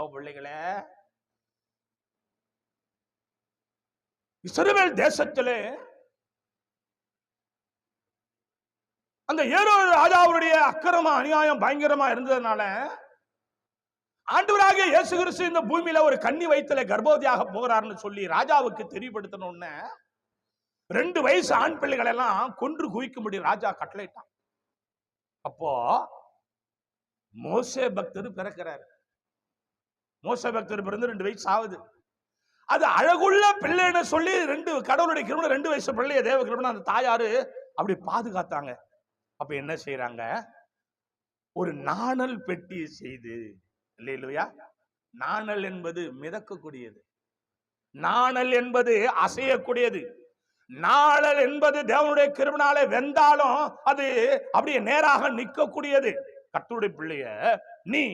தேவ பிள்ளைகளே, இஸ்ரவேல் தேசத்திலே அந்த ஏரோது ராஜாவுடைய அக்கிரம அநியாயம் பயங்கரமா இருந்ததுனால ஆண்டவராகிய இயேசு கிறிஸ்து இந்த பூமியில ஒரு கன்னி வயித்துல கர்ப்பவதியாக போகிறார்னு சொல்லி ராஜாவுக்கு தெரியப்படுத்தணும்னு 2 வயசு ஆண் பிள்ளைகள் எல்லாம் கொன்று குவிக்கும்படி ராஜா கட்டளையிட்டான். அப்போ மோசே பக்தர் பிறக்கிறார். மோசே பக்தர் பிறந்து 2 வயசு ஆகுது. அது அழகுள்ள பிள்ளைன்னு சொல்லி கடவுளுடைய கிருபை 2 வயசு பிள்ளைய தேவ கிருபை அந்த தாயாரு அப்படி பாதுகாத்தாங்க. அப்ப என்ன செய்யறாங்க, ஒரு நாணல் பெட்டி செய்து, இல்லையா, நாணல் என்பது மிதக்கக்கூடியது, நாணல் என்பது அசையக்கூடியது, நாணல் என்பது தேவனுடைய கிருபையாலே வெந்தாலும் அது அப்படியே நேராக நிற்கக்கூடியது. கர்த்தருடைய பிள்ளைய நீ